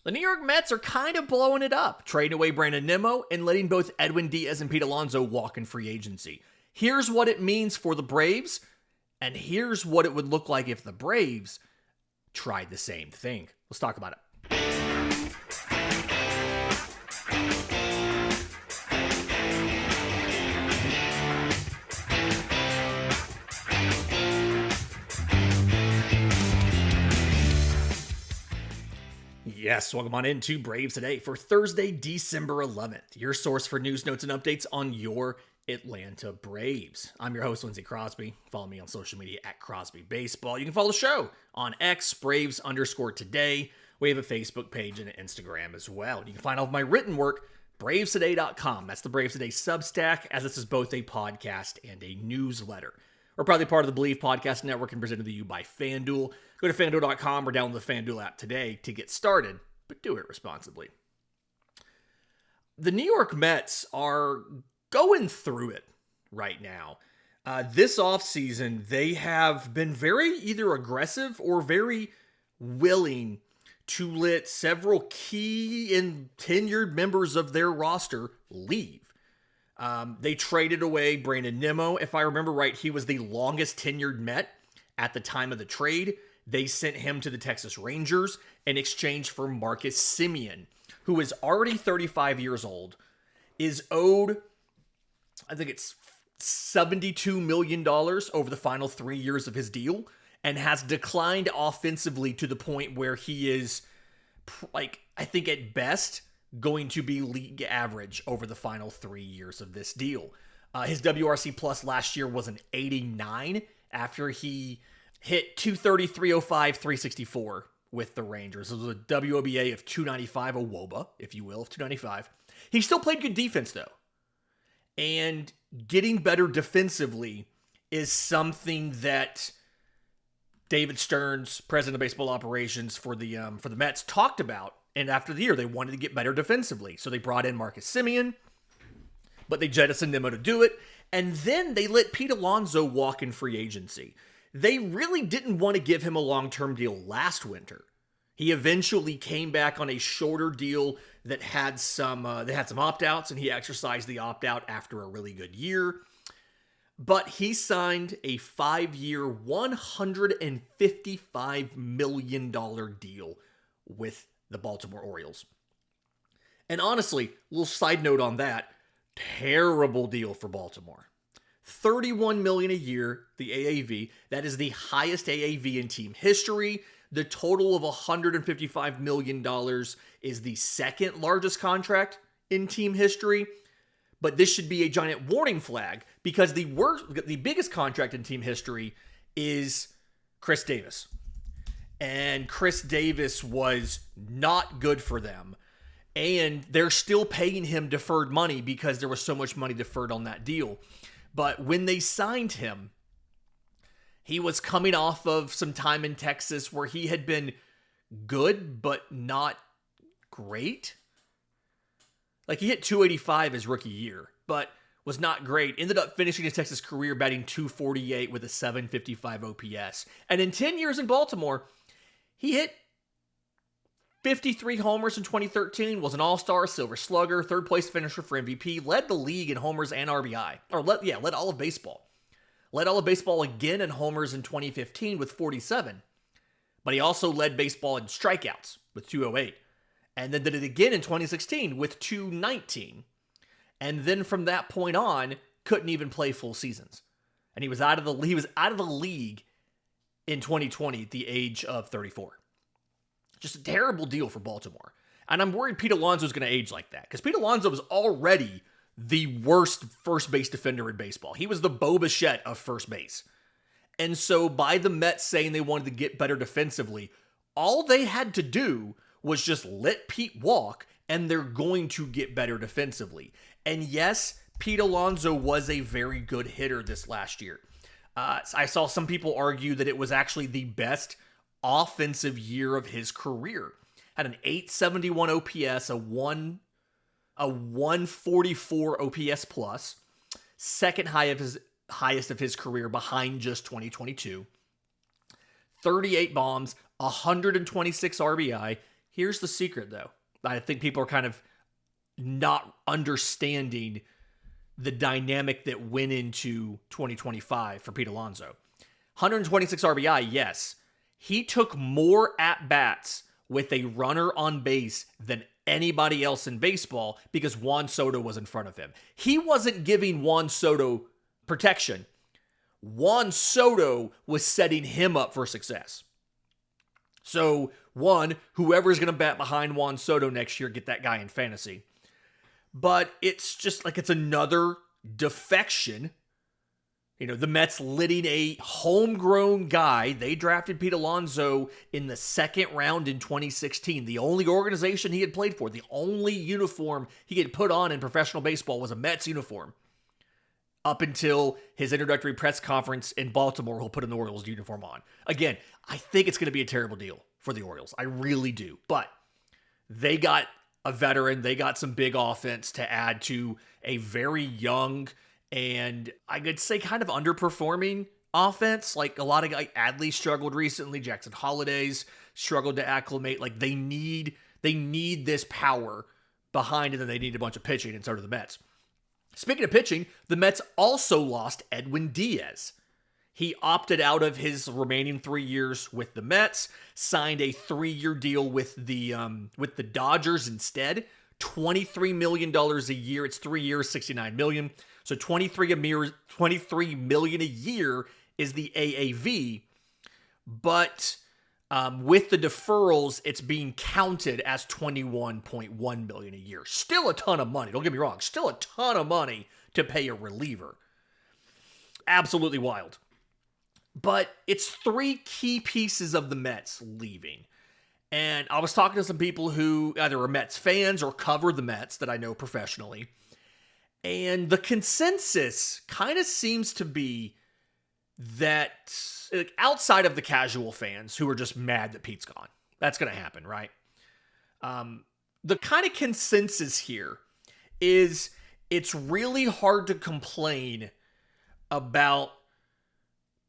The New York Mets are kind of blowing it up, trading away Brandon Nimmo and letting both Edwin Diaz and Pete Alonzo walk in free agency. Here's what it means for the Braves, and here's what it would look like if the Braves tried the same thing. Let's talk about it. Yes, welcome on into Braves Today for Thursday, December 11th. Your source for news, notes, and updates on your Atlanta Braves. I'm your host, Lindsey Crosby. Follow me on social media at Crosby Baseball. You can follow the show on X, Braves_today. We have a Facebook page and an Instagram as well. You can find all of my written work, bravestoday.com. That's the Braves Today Substack, as this is both a podcast and a newsletter. We're proudly part of the Believe Podcast Network and presented to you by FanDuel. Go to FanDuel.com or download the FanDuel app today to get started, but do it responsibly. The New York Mets are going through it right now. This offseason, they have been very either aggressive or very willing to let several key and tenured members of their roster leave. They traded away Brandon Nimmo. If I remember right, he was the longest tenured Met at the time of the trade. They sent him to the Texas Rangers in exchange for Marcus Semien, who is already 35 years old, is owed, I think it's $72 million over the final 3 years of his deal, and has declined offensively to the point where he is, I think at best, going to be league average over the final 3 years of this deal. His WRC plus last year was an 89 after he hit 230, 305, 364 with the Rangers. It was a WOBA of 295, a WOBA, if you will, of 295. He still played good defense, though. And getting better defensively is something that David Stearns, president of baseball operations for the Mets, talked about. And after the year, they wanted to get better defensively. So they brought in Marcus Semien, but they jettisoned Nimmo to do it. And then they let Pete Alonzo walk in free agency. They really didn't want to give him a long-term deal last winter. He eventually came back on a shorter deal that had some opt-outs, and he exercised the opt-out after a really good year. But he signed a 5-year, $155 million deal with the Baltimore Orioles. And honestly, little side note on that, terrible deal for Baltimore. $31 million a year, the AAV. That is the highest AAV in team history. The total of $155 million is the second largest contract in team history. But this should be a giant warning flag because the biggest contract in team history is Chris Davis. And Chris Davis was not good for them. And they're still paying him deferred money because there was so much money deferred on that deal. But when they signed him, he was coming off of some time in Texas where he had been good, but not great. Like, he hit 285 his rookie year, but was not great. Ended up finishing his Texas career batting 248 with a 755 OPS. And in 10 years in Baltimore, he hit 53 homers in 2013, was an all-star, Silver Slugger, third place finisher for MVP, led the league in homers and RBI. Led all of baseball. Led all of baseball again in homers in 2015 with 47. But he also led baseball in strikeouts with 208. And then did it again in 2016 with 219. And then from that point on, couldn't even play full seasons. And he was out of the league in 2020 at the age of 34. Just a terrible deal for Baltimore. And I'm worried Pete Alonzo is going to age like that. Because Pete Alonzo was already the worst first base defender in baseball. He was the Bo Bichette of first base. And so by the Mets saying they wanted to get better defensively, all they had to do was just let Pete walk, and they're going to get better defensively. And yes, Pete Alonzo was a very good hitter this last year. I saw some people argue that it was actually the best offensive year of his career. Had an 871 OPS, a 144 OPS plus, second highest of his career behind just 2022. 38 bombs, 126 RBI, Here's the secret, though. I think people are kind of not understanding the dynamic that went into 2025 for Pete Alonso. 126 RBI, yes. He took more at-bats with a runner on base than anybody else in baseball because Juan Soto was in front of him. He wasn't giving Juan Soto protection. Juan Soto was setting him up for success. So, one, whoever's going to bat behind Juan Soto next year, get that guy in fantasy. But it's just like it's another defection. You know, the Mets letting a homegrown guy, they drafted Pete Alonso in the second round in 2016. The only organization he had played for, the only uniform he had put on in professional baseball was a Mets uniform. Up until his introductory press conference in Baltimore, he'll put an Orioles uniform on. Again, I think it's going to be a terrible deal for the Orioles. I really do. But they got a veteran. They got some big offense to add to a very young and I could say kind of underperforming offense. Like a lot of guys, Adley struggled recently. Jackson Holiday's struggled to acclimate. Like they need this power behind it, and they need a bunch of pitching, and so do the Mets. Speaking of pitching, the Mets also lost Edwin Diaz. He opted out of his remaining 3 years with the Mets, signed a 3-year deal with the Dodgers instead. $23 million a year. It's 3 years, $69 million. So $23 million a year is the AAV. But with the deferrals, it's being counted as $21.1 million a year. Still a ton of money. Don't get me wrong. Still a ton of money to pay a reliever. Absolutely wild. But it's 3 key pieces of the Mets leaving. And I was talking to some people who either are Mets fans or cover the Mets that I know professionally. And the consensus kind of seems to be that outside of the casual fans who are just mad that Pete's gone, that's going to happen, right? The kind of consensus here is it's really hard to complain about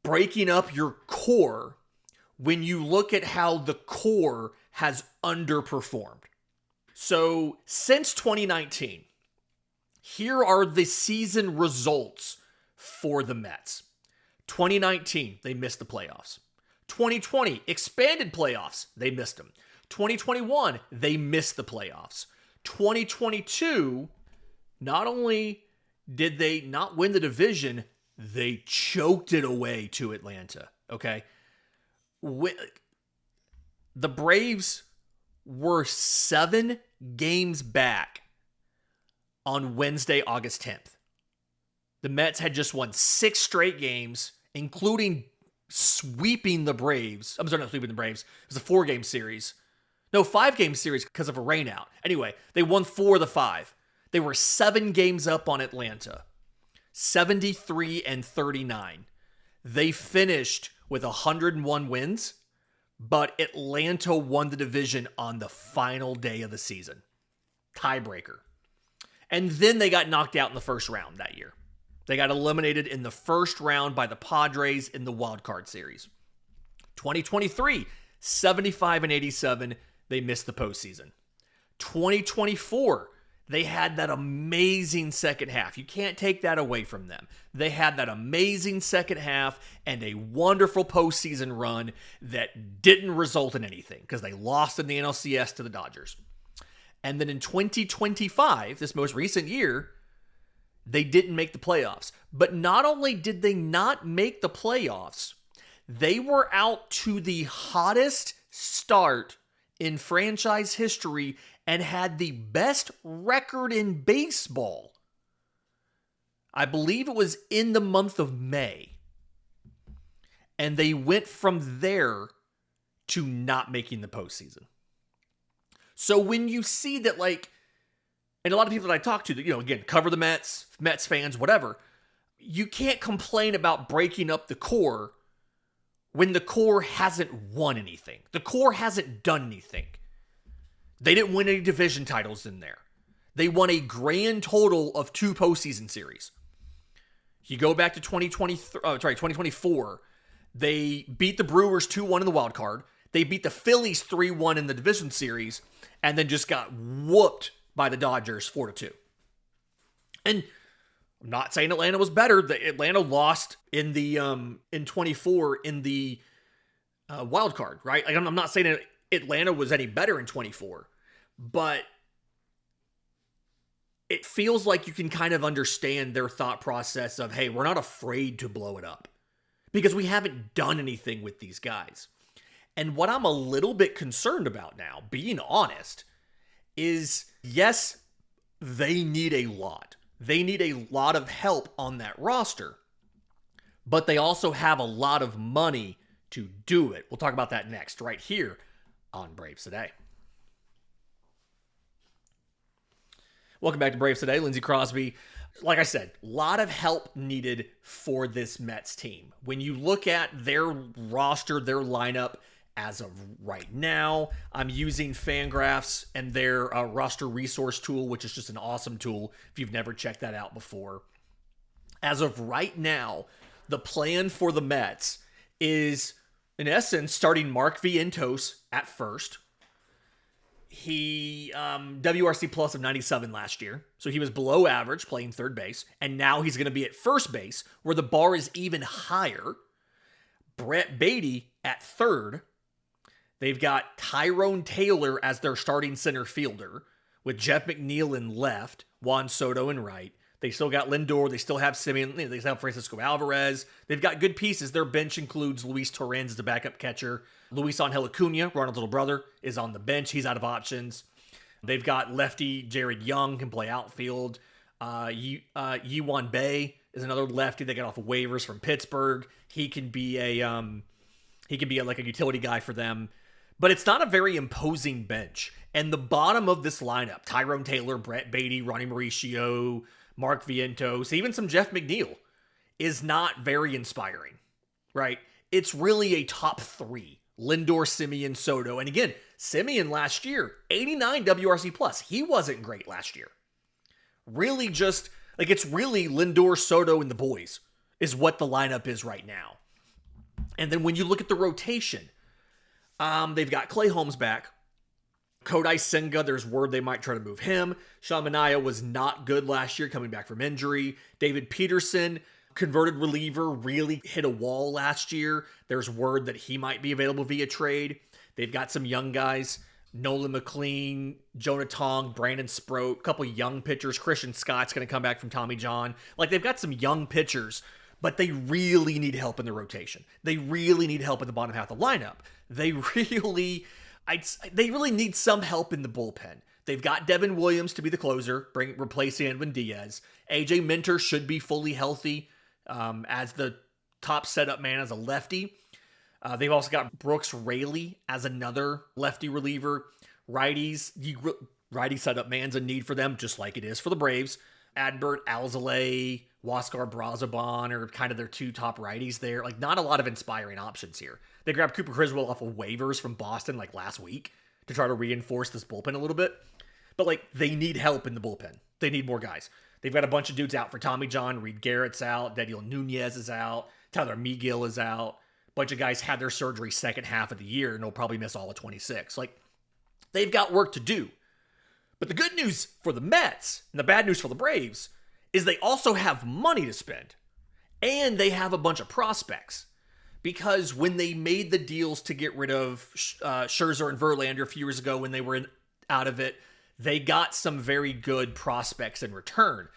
breaking up your core when you look at how the core has underperformed. So since 2019, here are the season results for the Mets. 2019, they missed the playoffs. 2020, expanded playoffs, they missed them. 2021, they missed the playoffs. 2022, not only did they not win the division, they choked it away to Atlanta, okay? The Braves were 7 games back on Wednesday, August 10th. The Mets had just won 6 straight games, including sweeping the Braves. I'm sorry, not sweeping the Braves. It was a 4-game series. No, 5-game series because of a rainout. Anyway, they won 4 of the 5. They were 7 games up on Atlanta. 73-39. They finished with 101 wins, but Atlanta won the division on the final day of the season. Tiebreaker. And then they got knocked out in the first round that year. They got eliminated in the first round by the Padres in the wild card series. 2023, 75-87, they missed the postseason. 2024, they had that amazing second half. You can't take that away from them. They had that amazing second half and a wonderful postseason run that didn't result in anything because they lost in the NLCS to the Dodgers. And then in 2025, this most recent year, they didn't make the playoffs. But not only did they not make the playoffs, they were out to the hottest start in franchise history and had the best record in baseball. I believe it was in the month of May. And they went from there to not making the postseason. So when you see that, like, and a lot of people that I talk to, that, you know, again, cover the Mets, Mets fans, whatever, you can't complain about breaking up the core when the core hasn't won anything. The core hasn't done anything. They didn't win any division titles in there. They won a grand total of 2 postseason series. You go back to 2024, they beat the Brewers 2-1 in the wild card. They beat the Phillies 3-1 in the division series and then just got whooped by the Dodgers 4-2. And I'm not saying Atlanta was better. Atlanta lost in the in 24 in the wild card, right? Like, I'm not saying Atlanta was any better in 24, but it feels like you can kind of understand their thought process of, hey, we're not afraid to blow it up because we haven't done anything with these guys. And what I'm a little bit concerned about now, being honest, is yes, they need a lot. They need a lot of help on that roster, but they also have a lot of money to do it. We'll talk about that next, right here on Braves Today. Welcome back to Braves Today. Lindsey Crosby. Like I said, a lot of help needed for this Mets team. When you look at their roster, their lineup, as of right now, I'm using Fangraphs and their roster resource tool, which is just an awesome tool if you've never checked that out before. As of right now, the plan for the Mets is, in essence, starting Mark Vientos at first. He WRC plus of 97 last year, so he was below average playing third base, and now he's going to be at first base, where the bar is even higher. Brett Baty at third. They've got Tyrone Taylor as their starting center fielder, with Jeff McNeil in left, Juan Soto in right. They still got Lindor. They still have Simeon. They still have Francisco Alvarez. They've got good pieces. Their bench includes Luis Torrens as the backup catcher. Luis Angel Acuna, Ronald's little brother, is on the bench. He's out of options. They've got lefty Jared Young, can play outfield. Yi-Wan Bae is another lefty they got off of waivers from Pittsburgh. He can be like a utility guy for them. But it's not a very imposing bench. And the bottom of this lineup, Tyrone Taylor, Brett Baty, Ronnie Mauricio, Mark Vientos, even some Jeff McNeil, is not very inspiring, right? It's really a top three. Lindor, Simeon, Soto. And again, Simeon last year, 89 WRC plus. He wasn't great last year. Really just, like, it's really Lindor, Soto, and the boys is what the lineup is right now. And then when you look at the rotation, they've got Clay Holmes back. Kodai Senga, there's word they might try to move him. Sean Manaea was not good last year coming back from injury. David Peterson, converted reliever, really hit a wall last year. There's word that he might be available via trade. They've got some young guys. Nolan McLean, Jonah Tong, Brandon Sproat, a couple young pitchers. Christian Scott's going to come back from Tommy John. Like, they've got some young pitchers, but they really need help in the rotation. They really need help at the bottom half of the lineup. They really need some help in the bullpen. They've got Devin Williams to be the closer, replacing Edwin Diaz. AJ Minter should be fully healthy as the top setup man as a lefty. They've also got Brooks Raley as another lefty reliever. Righty setup man's a need for them, just like it is for the Braves. Adbert Alzolay, Huascar Brazoban are kind of their two top righties there. Like, not a lot of inspiring options here. They grabbed Cooper Criswell off of waivers from Boston like last week to try to reinforce this bullpen a little bit. But, like, they need help in the bullpen. They need more guys. They've got a bunch of dudes out for Tommy John. Reed Garrett's out. Daniel Nunez is out. Tyler Megill is out. A bunch of guys had their surgery second half of the year and they'll probably miss all of 26. Like, they've got work to do. But the good news for the Mets and the bad news for the Braves is they also have money to spend. And they have a bunch of prospects. Because when they made the deals to get rid of Scherzer and Verlander a few years ago when they were out of it, they got some very good prospects in return.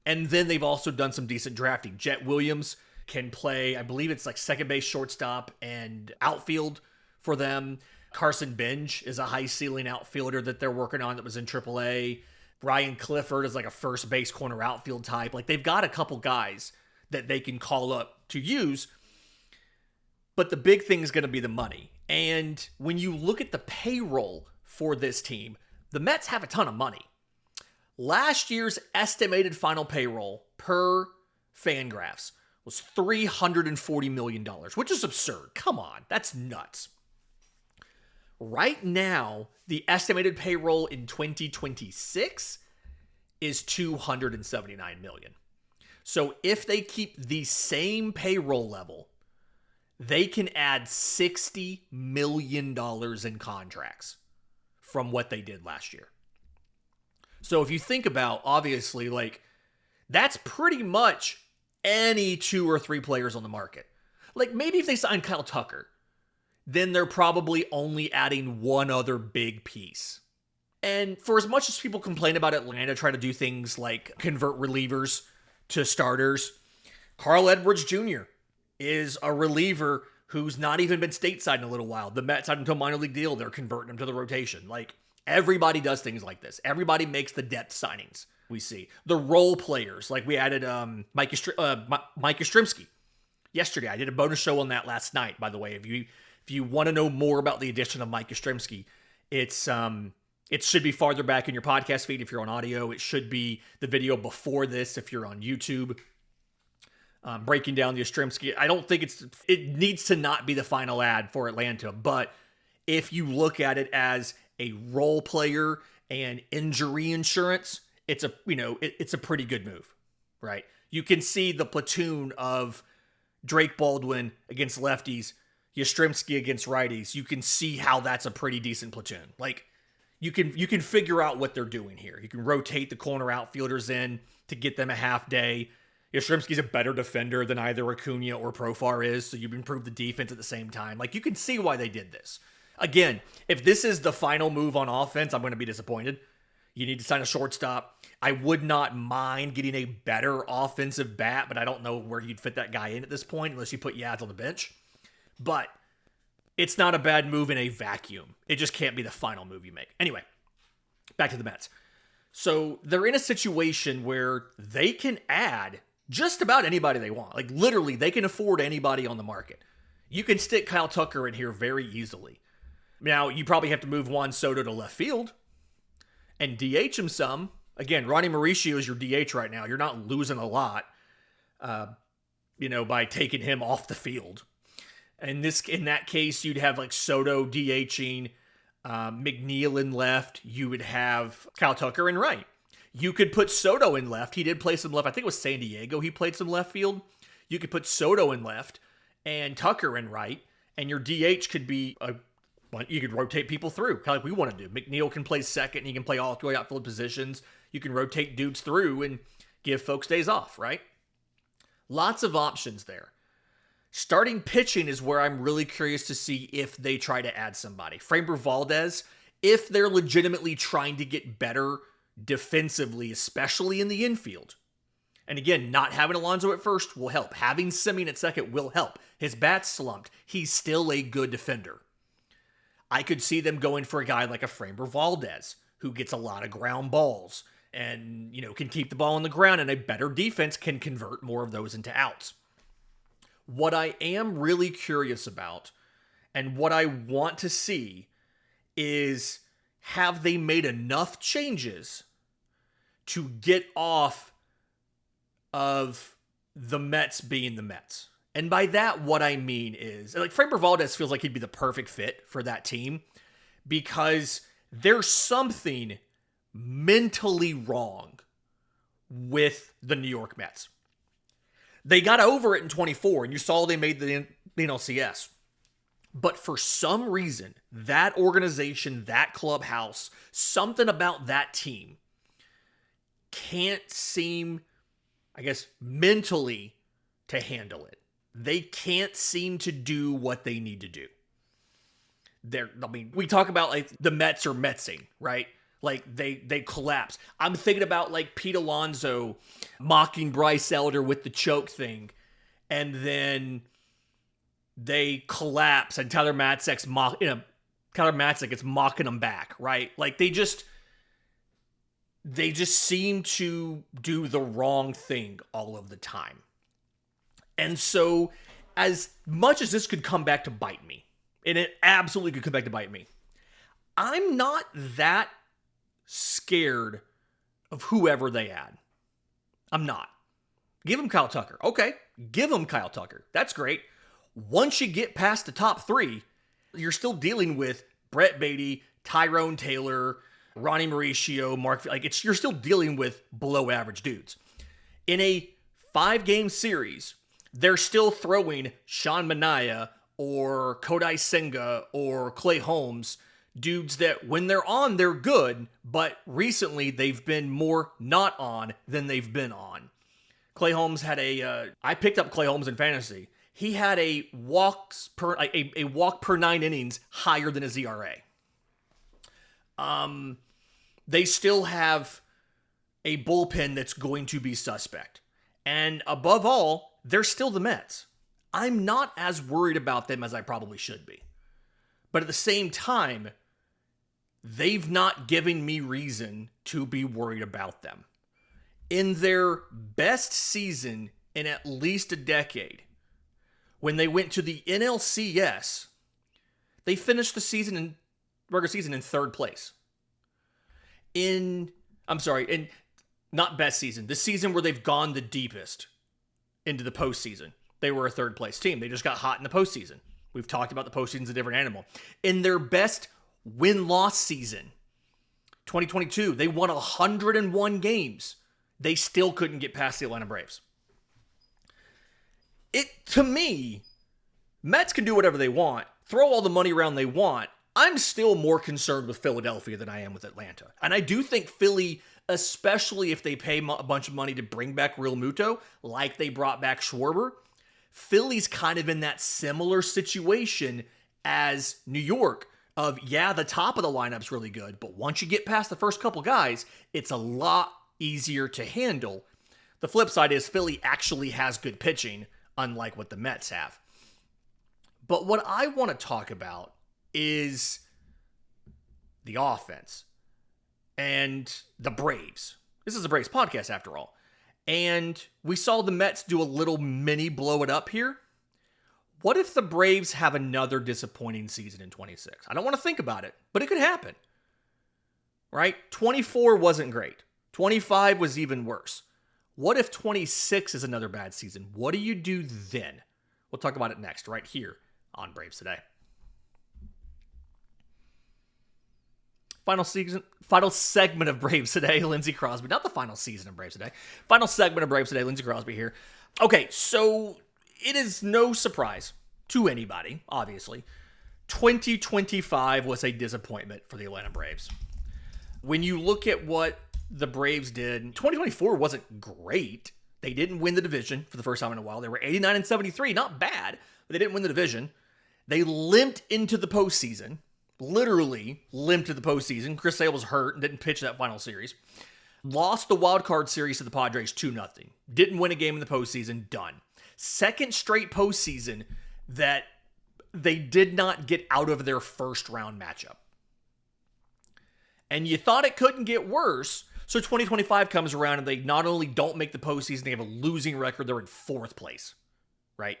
And then they've also done some decent drafting. Jet Williams can play, I believe it's like second base, shortstop, and outfield for them. Carson Bench is a high ceiling outfielder that they're working on that was in AAA. Ryan Clifford is like a first base corner outfield type. Like, they've got a couple guys that they can call up to use. But the big thing is going to be the money. And when you look at the payroll for this team, the Mets have a ton of money. Last year's estimated final payroll per Fangraphs was $340 million, which is absurd. Come on, that's nuts. Right now, the estimated payroll in 2026 is $279 million. So if they keep the same payroll level, they can add $60 million in contracts from what they did last year. So if you think about, obviously, like, that's pretty much any 2 or 3 players on the market. Like, maybe if they sign Kyle Tucker, then they're probably only adding one other big piece. And for as much as people complain about Atlanta trying to do things like convert relievers to starters, Carl Edwards Jr. is a reliever who's not even been stateside in a little while. The Mets signed him to a minor league deal. They're converting him to the rotation. Like, everybody does things like this. Everybody makes the depth signings we see. The role players, like we added Mike Yastrzemski yesterday. I did a bonus show on that last night, by the way. If you want to know more about the addition of Mike Yastrzemski, it should be farther back in your podcast feed if you're on audio. It should be the video before this if you're on YouTube. Breaking down the Yastrzemski. I don't think it needs to not be the final ad for Atlanta, but if you look at it as a role player and injury insurance, it's a pretty good move, right? You can see the platoon of Drake Baldwin against lefties, Yastrzemski against righties. You can see how that's a pretty decent platoon. Like, you can figure out what they're doing here. You can rotate the corner outfielders in to get them a half day. Yastrzemski's a better defender than either Acuna or Profar is, so you've improved the defense at the same time. Like, you can see why they did this. Again, if this is the final move on offense, I'm going to be disappointed. You need to sign a shortstop. I would not mind getting a better offensive bat, but I don't know where you'd fit that guy in at this point unless you put Yaz on the bench. But it's not a bad move in a vacuum. It just can't be the final move you make. Anyway, back to the Mets. So they're in a situation where they can add just about anybody they want. Like, literally, they can afford anybody on the market. You can stick Kyle Tucker in here very easily. Now, you probably have to move Juan Soto to left field and DH him some. Again, Ronnie Mauricio is your DH right now. You're not losing a lot, by taking him off the field. And in that case, you'd have like Soto DHing, McNeil in left. You would have Kyle Tucker in right. You could put Soto in left. He did play some left. I think it was San Diego. He played some left field. You could put Soto in left and Tucker in right. And your DH could be you could rotate people through, kind of like we want to do. McNeil can play second. And he can play all 3 outfield positions. You can rotate dudes through and give folks days off, right? Lots of options there. Starting pitching is where I'm really curious to see if they try to add somebody. Framber Valdez, if they're legitimately trying to get better defensively, especially in the infield. And again, not having Alonzo at first will help. Having Semien at second will help. His bat's slumped. He's still a good defender. I could see them going for a guy like a Framber Valdez, who gets a lot of ground balls and, can keep the ball on the ground, and a better defense can convert more of those into outs. What I am really curious about and what I want to see is, have they made enough changes to get off of the Mets being the Mets? And by that, what I mean is, like, Framber Valdez feels like he'd be the perfect fit for that team because there's something mentally wrong with the New York Mets. They got over it in 24, and you saw they made the NLCS. But for some reason, that organization, that clubhouse, something about that team can't seem, mentally to handle it. They can't seem to do what they need to do. We talk about like the Mets are Metsing, right? Like they collapse. I'm thinking about like Pete Alonso mocking Bryce Elder with the choke thing, and then they collapse, and Tyler Matzek's is mocking them back, right? Like they just seem to do the wrong thing all of the time. And so, as much as this could come back to bite me, and it absolutely could come back to bite me, I'm not that scared of whoever they add. I'm not. Give them Kyle Tucker. Okay, give them Kyle Tucker. That's great. Once you get past the top 3, you're still dealing with Brett Beatty, Tyrone Taylor, Ronnie Mauricio, you're still dealing with below average dudes. In a 5-game series, they're still throwing Sean Manaea or Kodai Senga or Clay Holmes, dudes that when they're on, they're good, but recently they've been more not on than they've been on. Clay Holmes had I picked up Clay Holmes in fantasy. He had a walk per 9 innings higher than his ERA. They still have a bullpen that's going to be suspect. And above all, they're still the Mets. I'm not as worried about them as I probably should be. But at the same time, they've not given me reason to be worried about them. In their best season in at least a decade, when they went to the NLCS, they finished the regular season in third place. In not best season, the season where they've gone the deepest into the postseason, they were a third place team. They just got hot in the postseason. We've talked about the postseason's a different animal. In their best win-loss season, 2022, they won 101 games. They still couldn't get past the Atlanta Braves. To me, Mets can do whatever they want, throw all the money around they want. I'm still more concerned with Philadelphia than I am with Atlanta. And I do think Philly, especially if they pay a bunch of money to bring back Real Muto, like they brought back Schwarber, Philly's kind of in that similar situation as New York of, the top of the lineup's really good, but once you get past the first couple guys, it's a lot easier to handle. The flip side is Philly actually has good pitching, unlike what the Mets have. But what I want to talk about is the offense and the Braves. This is a Braves podcast after all. And we saw the Mets do a little mini blow it up here. What if the Braves have another disappointing season in 26? I don't want to think about it, but it could happen. Right? 24 wasn't great. 25 was even worse. What if 26 is another bad season? What do you do then? We'll talk about it next, right here on Braves Today. Final segment of Braves Today, Lindsey Crosby. Not the final season of Braves Today. Final segment of Braves Today, Lindsey Crosby here. Okay, so it is no surprise to anybody, obviously. 2025 was a disappointment for the Atlanta Braves. When you look at what the Braves did, 2024 wasn't great. They didn't win the division for the first time in a while. They were 89-73, not bad, but they didn't win the division. They limped into the postseason. Literally limped to the postseason. Chris Sale was hurt and didn't pitch that final series. Lost the wild card series to the Padres 2-0. Didn't win a game in the postseason. Done. Second straight postseason that they did not get out of their first round matchup. And you thought it couldn't get worse. So 2025 comes around and they not only don't make the postseason, they have a losing record. They're in fourth place. Right?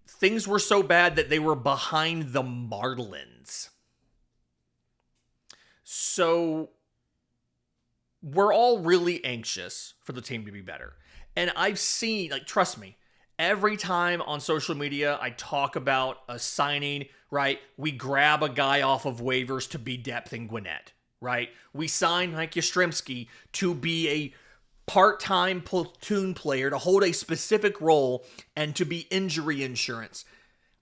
Things were so bad that they were behind the Marlins. So we're all really anxious for the team to be better. And I've seen, trust me, every time on social media I talk about a signing, right? We grab a guy off of waivers to be depth in Gwinnett, right? We sign Mike Yastrzemski to be a part-time platoon player to hold a specific role and to be injury insurance.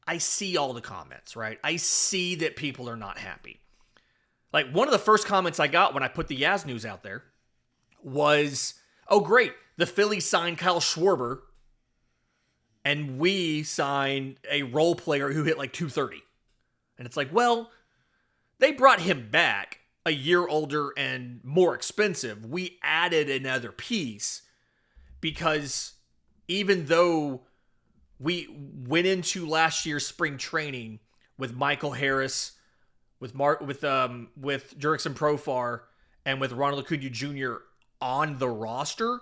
I see all the comments, right? I see that people are not happy. One of the first comments I got when I put the Yaz news out there was, oh great, the Phillies signed Kyle Schwarber and we signed a role player who hit 230. And it's well, they brought him back a year older and more expensive. We added another piece because even though we went into last year's spring training with Michael Harris, with Jurickson Profar, and with Ronald Acuna Jr. on the roster,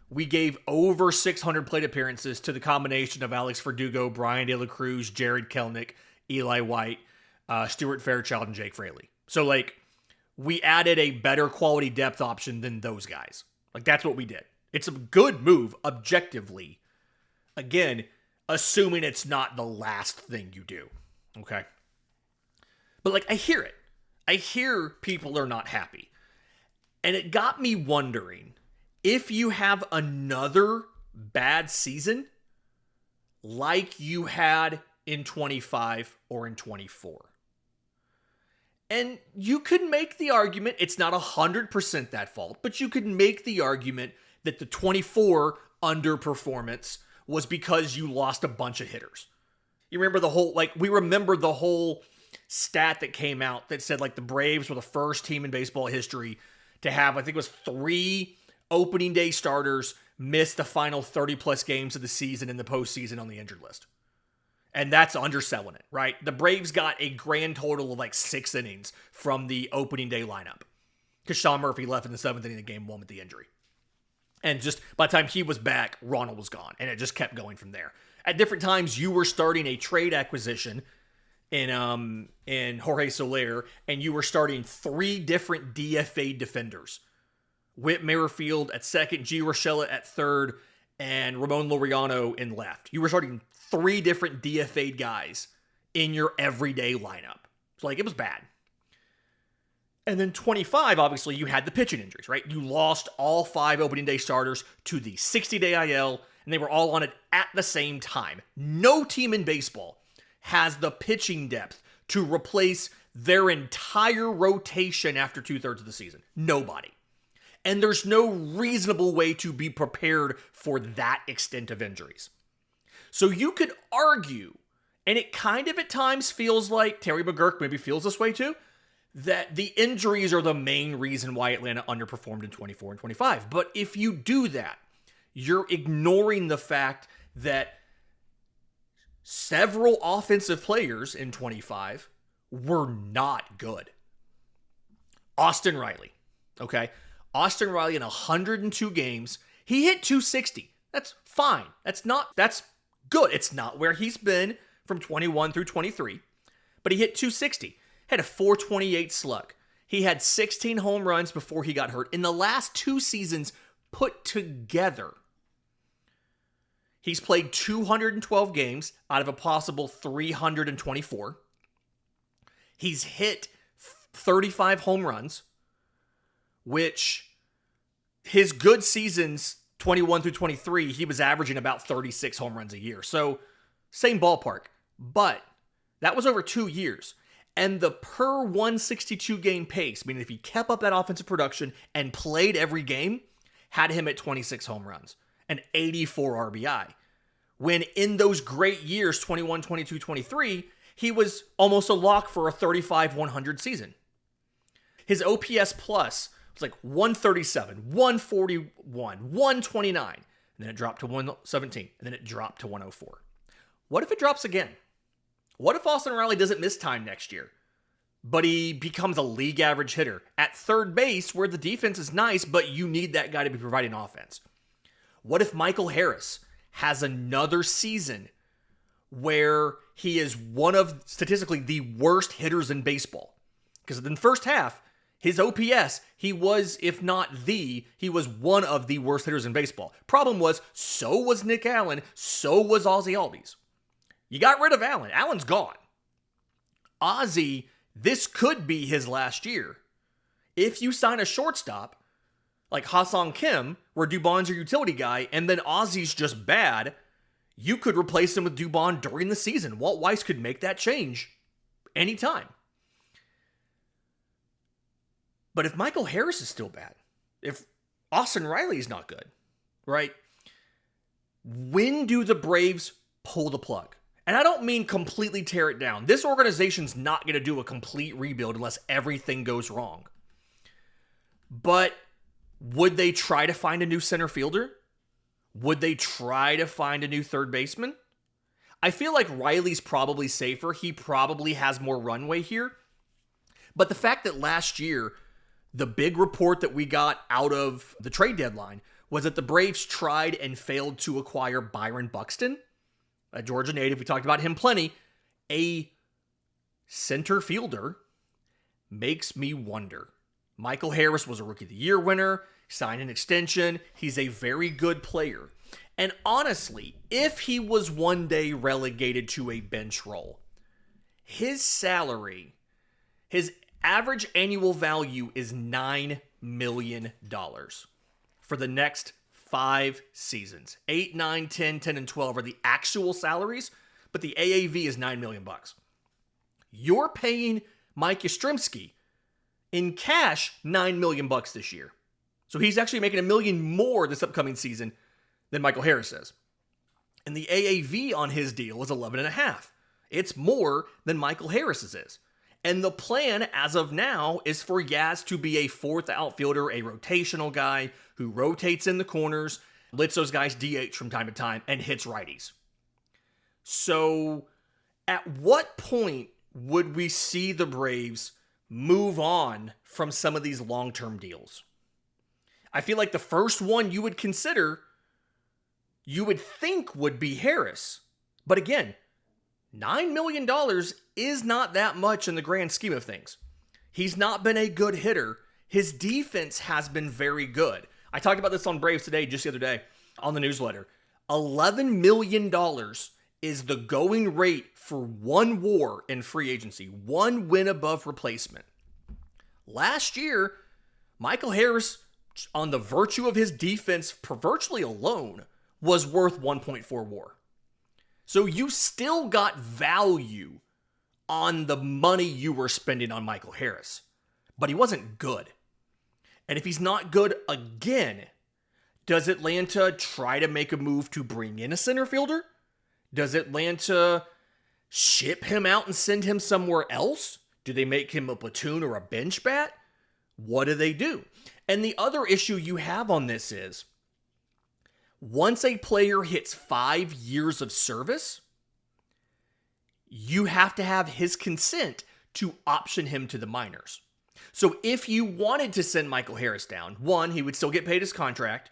we gave over 600 plate appearances to the combination of Alex Verdugo, Brian De La Cruz, Jared Kelnick, Eli White, Stuart Fairchild, and Jake Fraley. So we added a better quality depth option than those guys. That's what we did. It's a good move, objectively. Again, assuming it's not the last thing you do. Okay? But I hear it. I hear people are not happy. And it got me wondering, if you have another bad season like you had in 25 or in 24. And you could make the argument, it's not 100% that fault, but you could make the argument that the 24 underperformance was because you lost a bunch of hitters. You remember we remember the whole stat that came out that said the Braves were the first team in baseball history to have, I think it was 3 opening day starters miss the final 30 plus games of the season in the postseason on the injured list. And that's underselling it, right? The Braves got a grand total of 6 innings from the opening day lineup because Sean Murphy left in the 7th inning of game 1 with the injury. And just by the time he was back, Ronald was gone. And it just kept going from there. At different times, you were starting a trade acquisition in Jorge Soler, and you were starting 3 different DFA defenders. Whit Merrifield at second, G. Urshela at third, and Ramon Laureano in left. You were starting 3 different DFA guys in your everyday lineup. So it was bad. And then 25, obviously, you had the pitching injuries, right? You lost all 5 opening day starters to the 60-day IL, and they were all on it at the same time. No team in baseball has the pitching depth to replace their entire rotation after 2/3 of the season. Nobody. And there's no reasonable way to be prepared for that extent of injuries. So you could argue, and it kind of at times feels like Terry McGurk maybe feels this way too, that the injuries are the main reason why Atlanta underperformed in 24 and 25. But if you do that, you're ignoring the fact that several offensive players in 25 were not good. Austin Riley, okay? Austin Riley in 102 games, he hit 260. That's fine. That's good. It's not where he's been from 21 through 23, but he hit 260. Had a 428 slug. He had 16 home runs before he got hurt. In the last 2 seasons put together, he's played 212 games out of a possible 324. He's hit 35 home runs, which his good seasons, 21 through 23, he was averaging about 36 home runs a year. So same ballpark, but that was over 2 years. And the per 162 game pace, meaning if he kept up that offensive production and played every game, had him at 26 home runs and 84 RBI. When in those great years, 21, 22, 23, he was almost a lock for a 35-100 season. His OPS plus was 137, 141, 129, and then it dropped to 117, and then it dropped to 104. What if it drops again? What if Austin Riley doesn't miss time next year, but he becomes a league average hitter at third base where the defense is nice, but you need that guy to be providing offense? What if Michael Harris has another season where he is one of statistically the worst hitters in baseball? Because in the first half, his OPS, he was, if not he was one of the worst hitters in baseball. Problem was, so was Nick Allen, so was Ozzie Albies. You got rid of Allen. Allen's gone. Ozzie, this could be his last year. If you sign a shortstop, like Ha-Seong Kim, where Dubon's your utility guy, and then Ozzie's just bad, you could replace him with Dubon during the season. Walt Weiss could make that change anytime. But if Michael Harris is still bad, if Austin Riley is not good, right? When do the Braves pull the plug? And I don't mean completely tear it down. This organization's not going to do a complete rebuild unless everything goes wrong. But would they try to find a new center fielder? Would they try to find a new third baseman? I feel like Riley's probably safer. He probably has more runway here. But the fact that last year, the big report that we got out of the trade deadline was that the Braves tried and failed to acquire Byron Buxton, a Georgia native. We talked about him plenty. A center fielder makes me wonder. Michael Harris was a Rookie of the Year winner, signed an extension. He's a very good player. And honestly, if he was one day relegated to a bench role, his salary, his average annual value is $9 million. for the next 5 seasons. 8, 9, 10, 10, and 12 are the actual salaries, but the AAV is $9 million. You're paying Mike Yastrzemski in cash $9 million this year. So he's actually making $1 million more this upcoming season than Michael Harris is. And the AAV on his deal is 11.5. It's more than Michael Harris's is. And the plan as of now is for Yaz to be a fourth outfielder, a rotational guy who rotates in the corners, lets those guys DH from time to time, and hits righties. So at what point would we see the Braves move on from some of these long-term deals? I feel like the first one you would consider, you would think would be Harris. But again, $9 million is not that much in the grand scheme of things. He's not been a good hitter. His defense has been very good. I talked about this on Braves Today just the other day on the newsletter. $11 million is the going rate for one WAR in free agency, one win above replacement. Last year, Michael Harris, on the virtue of his defense virtually alone, was worth 1.4 WAR. So you still got value on the money you were spending on Michael Harris, but he wasn't good. And if he's not good again, does Atlanta try to make a move to bring in a center fielder? Does Atlanta ship him out and send him somewhere else? Do they make him a platoon or a bench bat? What do they do? And the other issue you have on this is, once a player hits 5 years of service, you have to have his consent to option him to the minors. So if you wanted to send Michael Harris down, one, he would still get paid his contract,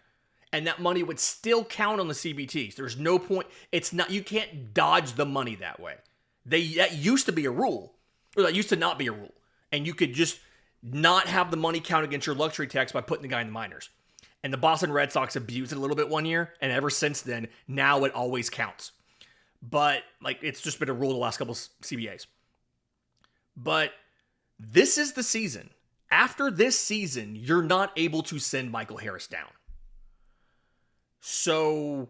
and that money would still count on the CBTs. There's no point. It's not, you can't dodge the money that way. That used to be a rule, or that used to not be a rule. And you could just not have the money count against your luxury tax by putting the guy in the minors. And the Boston Red Sox abused it a little bit one year, and ever since then, now it always counts. But, it's just been a rule the last couple CBAs. But this is the season. After this season, you're not able to send Michael Harris down. So,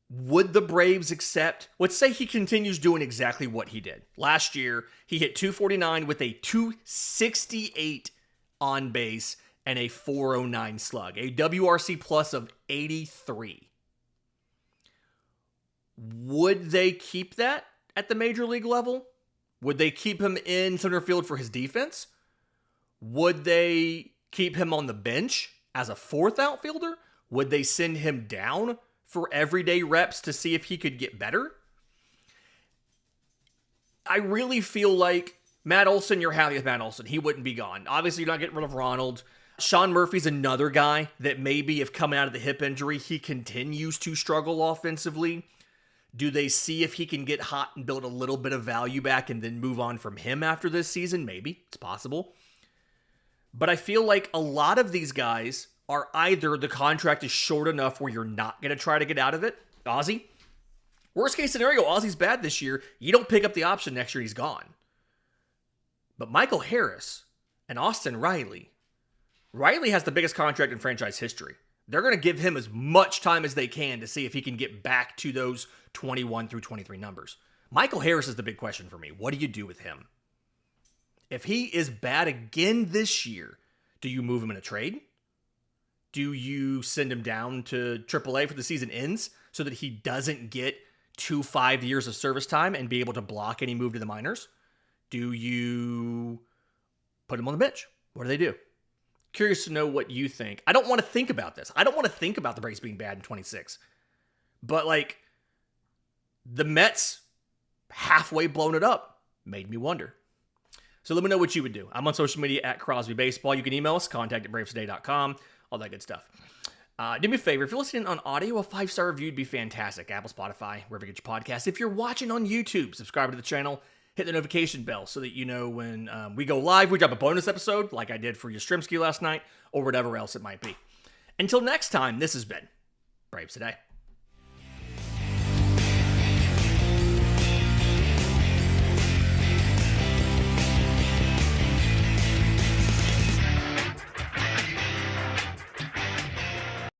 would the Braves accept, let's say he continues doing exactly what he did. Last year, he hit .249 with a .268 on base and a .409 slug, a WRC plus of 83. Would they keep that at the major league level? Would they keep him in center field for his defense? Would they keep him on the bench as a fourth outfielder? Would they send him down for everyday reps to see if he could get better? I really feel like Matt Olson, you're happy with Matt Olson. He wouldn't be gone. Obviously, you're not getting rid of Ronald. Sean Murphy's another guy that maybe if coming out of the hip injury, he continues to struggle offensively. Do they see if he can get hot and build a little bit of value back and then move on from him after this season? Maybe. It's possible. But I feel like a lot of these guys are either the contract is short enough where you're not going to try to get out of it. Ozzy. Worst case scenario, Ozzy's bad this year. You don't pick up the option next year, he's gone. But Michael Harris and Austin Riley. Riley has the biggest contract in franchise history. They're going to give him as much time as they can to see if he can get back to those 21 through 23 numbers. Michael Harris is the big question for me. What do you do with him? If he is bad again this year, do you move him in a trade? Do you send him down to AAA for the season ends so that he doesn't get 5 years of service time and be able to block any move to the minors? Do you put him on the bench? What do they do? Curious to know what you think. I don't want to think about this. I don't want to think about the Braves being bad in 26. But the Mets halfway blown it up made me wonder. So let me know what you would do. I'm on social media at Crosby Baseball. You can email us, contact@bravestoday.com, all that good stuff. Do me a favor, if you're listening on audio, a 5-star review would be fantastic. Apple, Spotify, wherever you get your podcasts. If you're watching on YouTube, subscribe to the channel, hit the notification bell so that you know when we go live, we drop a bonus episode like I did for Yastrzemski last night, or whatever else it might be. Until next time, this has been Braves Today.